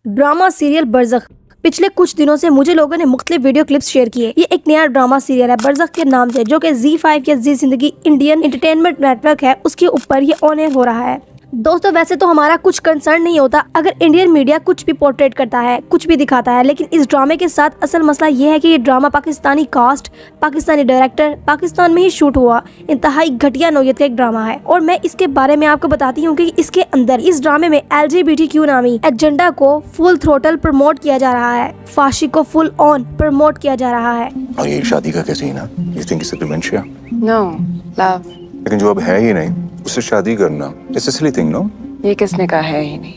Drama serial बरज़ख। पिछले कुछ दिनों से मुझे लोगों ने मुख्तलिफ वीडियो क्लिप्स शेयर किए। ये एक नया ड्रामा सीरियल है बरज़ख के नाम से, जो कि ZEE5 या ज़ी जिंदगी इंडियन एंटरटेनमेंट नेटवर्क है, उसके ऊपर ये ऑन एयर हो रहा है। दोस्तों, वैसे तो हमारा कुछ कंसर्न नहीं होता अगर इंडियन मीडिया कुछ भी पोर्ट्रेट करता है, कुछ भी दिखाता है, लेकिन इस ड्रामे के साथ असल मसला ये है कि ये drama Pakistani cast, Pakistani director, Pakistan में ही शूट हुआ इंतहाई घटिया नौयत का एक ड्रामा है। और मैं इसके बारे में आपको बताती हूँ कि इसके अंदर इस ड्रामे में LGBTQ नामी एजेंडा को फुल थ्रोटल प्रमोट किया जा रहा है, फांसी को फुल ऑन प्रमोट किया जा रहा है। और ये शादी का क्या सीन है? You think it's a dementia? No, love. लेकिन जो अब है ही नहीं, उससे शादी करना it's a silly thing, no? ये किसने कहा है ही नहीं।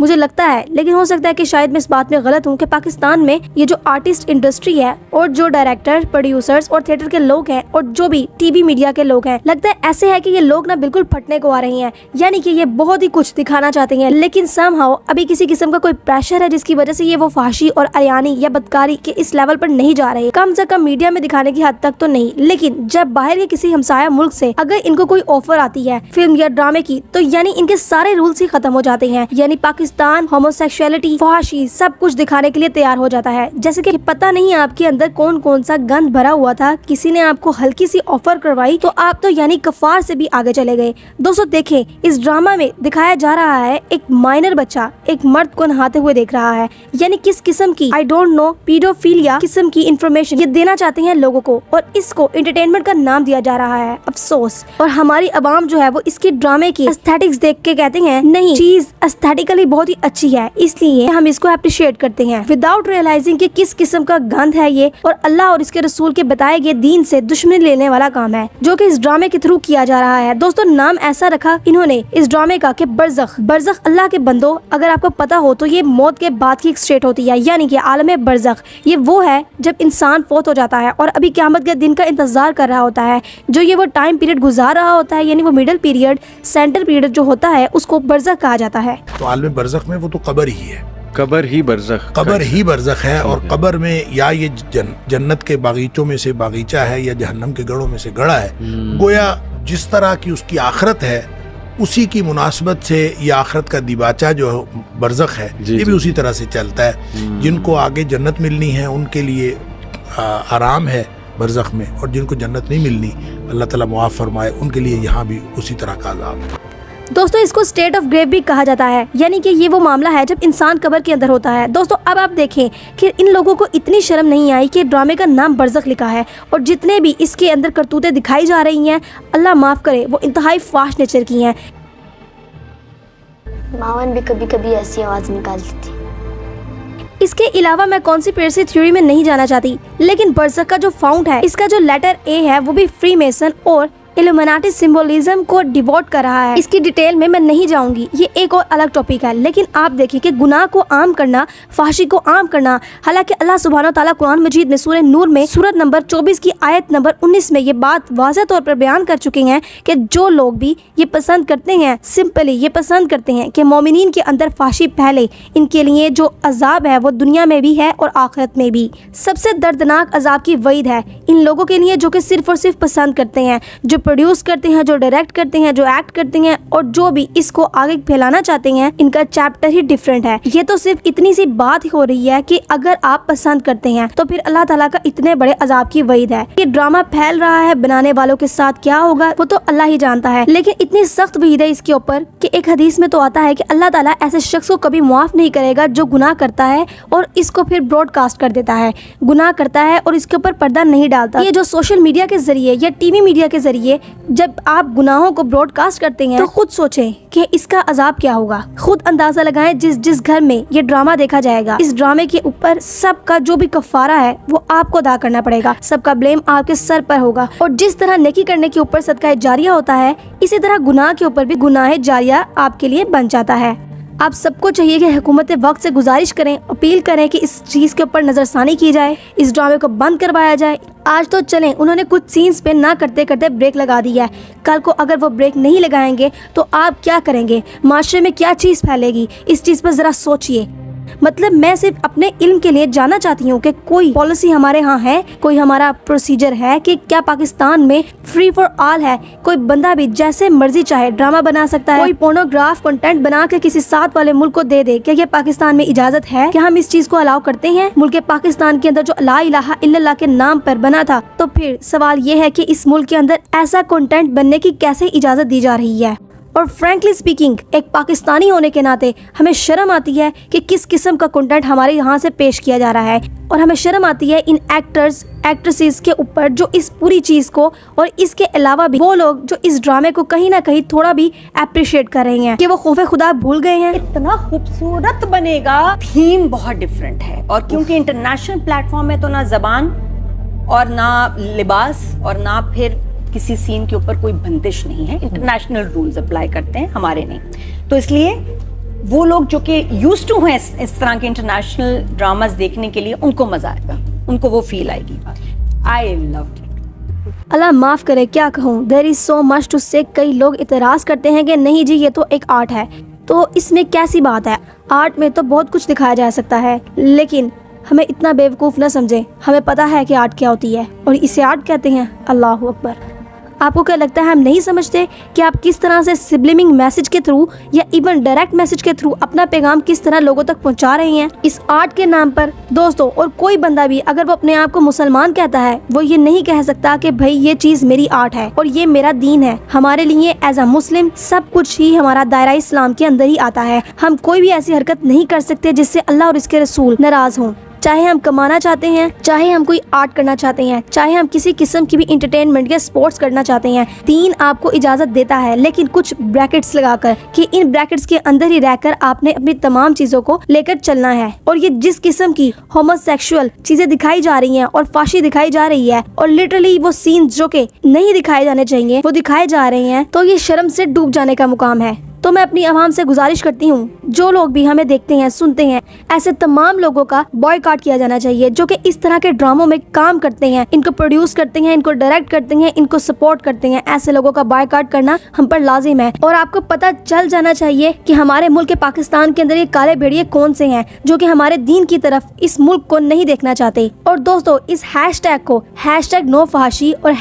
मुझे लगता है, लेकिन हो सकता है कि शायद मैं इस बात में गलत हूँ, कि पाकिस्तान में ये जो आर्टिस्ट इंडस्ट्री है और जो डायरेक्टर, प्रोड्यूसर्स और थिएटर के लोग हैं और जो भी टीवी मीडिया के लोग हैं, लगता है ऐसे है कि ये लोग ना बिल्कुल फटने को आ रहे हैं, यानी कि ये बहुत ही कुछ दिखाना चाहते हैं, लेकिन समहाउ अभी किसी किस्म का कोई प्रेशर है जिसकी वजह से ये वो फाशी और अयानी या बदकारी के इस लेवल पर नहीं जा रहे, कम से कम मीडिया में दिखाने की हद तक तो नहीं। लेकिन जब बाहर के किसी हमसाया मुल्क से अगर इनको कोई ऑफर आती है फिल्म या ड्रामे की, तो यानी इनके सारे रूल्स ही खत्म हो जाते हैं। यानी पाकिस्तान होमोसेक्सुअलिटी, फाशी सब कुछ दिखाने के लिए तैयार हो जाता है। जैसे कि पता नहीं आपके अंदर कौन कौन सा गंद भरा हुआ था, किसी ने आपको हल्की सी ऑफर करवाई तो आप तो यानी कफार से भी आगे चले गए। दोस्तों देखें, इस ड्रामा में दिखाया जा रहा है एक माइनर बच्चा एक मर्द को नहाते हुए देख रहा है, यानी किस किस्म की आई डोंट नो पीडोफिलिया किस्म की इंफॉर्मेशन ये देना चाहते हैं लोगों को, और इसको एंटरटेनमेंट का नाम दिया जा रहा है। अफसोस। और हमारी अवाम जो है वो इसकी ड्रामे की एस्थेटिक्स देख के कहते हैं नहीं, चीज एस्थेटिकली बहुत ही अच्छी है, इसलिए हम इसको अप्रिशिएट करते हैं, विदाउट रियलाइजिंग कि किस किस्म का गंद है ये, और अल्लाह और इसके रसूल के बताए गए दीन से दुश्मनी लेने वाला काम है, जो कि इस ड्रामे के थ्रू किया जा रहा है। दोस्तों, नाम ऐसा रखा इन्होंने इस ड्रामे का कि बरज़ख। बरज़ख अल्लाह के बंदो, अगर आपको पता हो तो ये मौत के बाद की एक स्टेट होती है, यानी कि आलम बरज़ख। ये वो है जब इंसान फौत हो जाता है और अभी क़यामत के दिन का इंतजार कर रहा होता है, जो ये वो टाइम पीरियड गुजार रहा होता है, यानी वो मिडिल पीरियड, सेंटर पीरियड जो होता है, उसको बरज़ख कहा जाता है। तो आलम बरज़ख में वो तो कब्र ही है, कब्र ही बरज़ख है। और कब्र में या ये जन्नत के बागीचों में से बागीचा है या जहन्नम के गढ़ों में से गढ़ा है। गोया जिस तरह की उसकी आखिरत है उसी की मुनासबत से ये आखिरत का दिबाचा जो बरज़ख है ये भी उसी तरह से चलता है। जिनको आगे जन्नत मिलनी है उनके लिए आराम है बरज़ख में, और जिनको जन्नत नहीं मिलनी अल्लाह ताला मुआफ़ फरमाए उनके लिए यहाँ भी उसी तरह का अज़ाब है। दोस्तों, इसको स्टेट ऑफ ग्रेव भी कहा जाता है, यानी कि ये वो मामला है जब इंसान कब्र के अंदर होता है। दोस्तों, अब आप देखें कि इन लोगों को इतनी शर्म नहीं आई कि ड्रामे का नाम बरज़ख लिखा है, और जितने भी इसके अंदर करतूतें दिखाई जा रही हैं, अल्लाह माफ़ करे, वो इंतहाई फाश नेचर की हैं। मावन भी कभी कभी ऐसी आवाज़ निकालती थी। इसके अलावा मैं कॉन्स्पिरेसी थ्योरी में नहीं जाना चाहती, लेकिन बरज़ख का जो फाउंड है, इसका जो लेटर ए है, वो भी फ्रीमेसन और इल्यूमिनाटी सिंबोलिज्म को डिवोट कर रहा है। इसकी डिटेल में मैं नहीं जाऊंगी, ये एक और अलग टॉपिक है। लेकिन आप देखिए कि गुनाह को आम करना, फाशी को आम करना, हालांकि अल्लाह सुब्हानो ताला कुरान मजीद में सूरह नूर में सूरत नंबर 24 की आयत नंबर 19 में ये बात वाज़ेह तौर पर बयान कर चुके हैं कि जो लोग भी ये पसंद करते हैं, सिंपली ये पसंद करते हैं कि मोमिनीन के अंदर फाशी फैले, इनके लिए जो अजाब है वो दुनिया में भी है और आखिरत में भी। सबसे दर्दनाक अजाब की वईद है इन लोगों के लिए जो कि सिर्फ और सिर्फ पसंद करते हैं, जो प्रोड्यूस करते हैं, जो डायरेक्ट करते हैं, जो एक्ट करते हैं, और जो भी इसको आगे फैलाना चाहते हैं। इनका चैप्टर ही डिफरेंट है। ये तो सिर्फ इतनी सी बात ही हो रही है कि अगर आप पसंद करते हैं तो फिर अल्लाह ताला का इतने बड़े अजाब की वईद है। ये ड्रामा फैल रहा है, बनाने वालों के साथ क्या होगा वो तो अल्लाह ही जानता है, लेकिन इतनी सख्त वईद है इसके ऊपर कि एक हदीस में तो आता है कि अल्लाह ताला ऐसे शख्स को कभी मुआफ नहीं करेगा जो गुनाह करता है और इसको फिर ब्रॉडकास्ट कर देता है, गुनाह करता है और इसके ऊपर पर्दा नहीं डालता। ये जो सोशल मीडिया के जरिए या टीवी मीडिया के जरिए जब आप गुनाहों को ब्रॉडकास्ट करते हैं, तो खुद सोचें कि इसका अजाब क्या होगा। खुद अंदाजा लगाएं जिस घर में ये ड्रामा देखा जाएगा, इस ड्रामे के ऊपर सबका जो भी कफारा है वो आपको अदा करना पड़ेगा, सबका ब्लेम आपके सर पर होगा। और जिस तरह नेकी करने के ऊपर सदका जारिया होता है, इसी तरह गुनाह के ऊपर भी गुनाह जारिया आपके लिए बन जाता है। आप सबको चाहिए कि हुकूमत वक्त से गुजारिश करें, अपील करें कि इस चीज़ के ऊपर नज़रसानी की जाए, इस ड्रामे को बंद करवाया जाए। आज तो चलें, उन्होंने कुछ सीन्स पे ना करते करते ब्रेक लगा दिया है, कल को अगर वो ब्रेक नहीं लगाएंगे तो आप क्या करेंगे, माशरे में क्या चीज़ फैलेगी, इस चीज़ पर ज़रा सोचिए। मतलब मैं सिर्फ अपने इल्म के लिए जानना चाहती हूँ कि कोई पॉलिसी हमारे यहाँ है, कोई हमारा प्रोसीजर है कि क्या पाकिस्तान में फ्री फॉर ऑल है, कोई बंदा भी जैसे मर्जी चाहे ड्रामा बना सकता है, कोई पोर्नोग्राफ कंटेंट बना के किसी साथ वाले मुल्क को दे दे, क्या ये पाकिस्तान में इजाजत है? क्या हम इस चीज को अलाउ करते हैं? मुल्क पाकिस्तान के अंदर जो ला इलाहा इल्लल्लाह के नाम पर बना था, तो फिर सवाल ये है कि इस मुल्क के अंदर ऐसा कंटेंट बनने की कैसे इजाजत दी जा रही है? और फ्रैंकली स्पीकिंग, एक पाकिस्तानी होने के नाते हमें शर्म आती है कि किस किस्म का कंटेंट हमारे यहाँ से पेश किया जा रहा है, और हमें शर्म आती है इन एक्टर्स एक्ट्रेसेस के ऊपर जो इस पूरी चीज को, और इसके अलावा भी वो लोग जो इस ड्रामे को कहीं ना कहीं थोड़ा भी अप्रिशिएट कर रहे हैं कि वो खौफ खुदा भूल गए हैं। इतना खूबसूरत बनेगा, थीम बहुत डिफरेंट है, और क्योंकि इंटरनेशनल प्लेटफॉर्म में तो ना जबान और ना लिबास और ना फिर किसी सीन के ऊपर कोई बंदिश नहीं है, इंटरनेशनल रूल्स अप्लाई करते हैं, हमारे नहीं। तो इसलिए वो लोग जो कि यूज्ड टू हैं इस तरह के इंटरनेशनल ड्रामास देखने के लिए, उनको मजा आएगा, उनको वो फील आएगी। I loved it. अल्लाह माफ करे, क्या कहूँ, there is so much to say. कई लोग इतराज करते हैं कि नहीं जी ये तो एक आर्ट है, तो इसमें कैसी बात है? आर्ट में तो बहुत कुछ दिखाया जा सकता है, लेकिन हमें इतना बेवकूफ़ न समझे, हमें पता है कि आर्ट क्या होती है और इसे आर्ट कहते हैं। अल्लाह अकबर। आपको क्या लगता है हम नहीं समझते कि आप किस तरह से सिबलिंग मैसेज के थ्रू या इवन डायरेक्ट मैसेज के थ्रू अपना पैगाम किस तरह लोगों तक पहुंचा रहे हैं इस आर्ट के नाम पर? दोस्तों, और कोई बंदा भी अगर वो अपने आप को मुसलमान कहता है, वो ये नहीं कह सकता कि भाई ये चीज मेरी आर्ट है और ये मेरा दीन है। हमारे लिए एज अ मुस्लिम सब कुछ ही हमारा दायरा इस्लाम के अंदर ही आता है। हम कोई भी ऐसी हरकत नहीं कर सकते जिससे अल्लाह और इसके रसूल नाराज हों। चाहे हम कमाना चाहते हैं, चाहे हम कोई आर्ट करना चाहते हैं, चाहे हम किसी किस्म की भी इंटरटेनमेंट या स्पोर्ट्स करना चाहते हैं, दीन आपको इजाजत देता है, लेकिन कुछ ब्रैकेट्स लगाकर कि इन ब्रैकेट्स के अंदर ही रहकर आपने अपनी तमाम चीजों को लेकर चलना है। और ये जिस किस्म की होमोसेक्सुअल चीजें दिखाई जा रही हैं और फाशी दिखाई जा रही है और लिटरली वो सीन्स जो कि नहीं दिखाए जाने चाहिए वो दिखाए जा रहे हैं, तो ये शर्म से डूब जाने का मुकाम है। तो मैं अपनी आवाम से गुजारिश करती हूँ, जो लोग भी हमें देखते हैं सुनते हैं, ऐसे तमाम लोगों का बॉयकॉट किया जाना चाहिए जो कि इस तरह के ड्रामों में काम करते हैं, इनको प्रोड्यूस करते हैं, इनको डायरेक्ट करते हैं, इनको सपोर्ट करते हैं। ऐसे लोगों का बॉयकॉट करना हम पर लाजिम है। और आपको पता चल जाना चाहिए कि हमारे मुल्क पाकिस्तान के अंदर ये काले भेड़िए कौन से हैं जो कि हमारे दीन की तरफ इस मुल्क को नहीं देखना चाहते। और दोस्तों, इस हैशटैग को #नो फहाशी और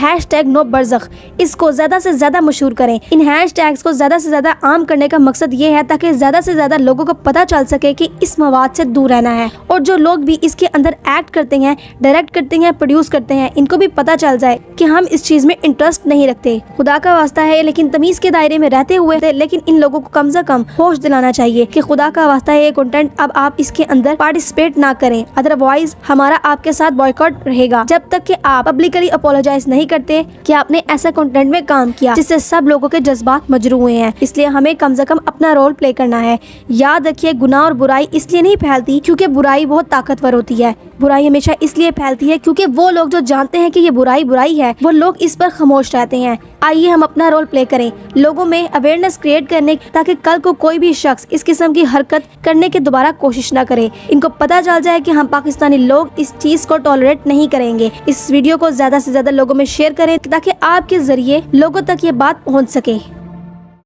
#नो बरज़ख इसको ज्यादा से ज्यादा मशहूर करें। इन हैशटैग्स को ज्यादा से ज्यादा आम करने का मकसद ये है ताकि ज्यादा से ज्यादा लोगों को पता चल सके कि इस मवाद से दूर रहना है, और जो लोग भी इसके अंदर एक्ट करते हैं, डायरेक्ट करते हैं, प्रोड्यूस करते हैं, इनको भी पता चल जाए कि हम इस चीज में इंटरेस्ट नहीं रखते। खुदा का वास्ता है, लेकिन तमीज के दायरे में रहते हुए लेकिन इन लोगों को कम से कम होश दिलाना चाहिए कि खुदा का वास्ता है ये कंटेंट अब आप इसके अंदर पार्टिसिपेट ना करें, अदरवाइज हमारा आपके साथ बॉयकॉट रहेगा जब तक कि आप पब्लिकली अपोलोजाइज नहीं करते कि आपने ऐसा कंटेंट में काम किया जिससे सब लोगों के जज्बात मजरू हुए हैं। इसलिए हमें कम से कम अपना रोल प्ले करना है। याद रखिए, गुनाह और बुराई इसलिए नहीं फैलती क्योंकि बुराई बहुत ताकतवर होती है। बुराई हमेशा इसलिए फैलती है क्योंकि वो लोग जो जानते हैं कि ये बुराई है, वो लोग इस पर खामोश रहते हैं। आइए हम अपना रोल प्ले करें, लोगों में अवेयरनेस क्रिएट करने, ताकि कल को कोई भी शख्स इस किस्म की हरकत करने की दोबारा कोशिश ना करे। इनको पता चल जाए कि हम पाकिस्तानी लोग इस चीज को टॉलरेट नहीं करेंगे। इस वीडियो को ज्यादा से ज्यादा लोगों में शेयर करें ताकि आपके जरिए लोगों तक ये बात पहुंच सके।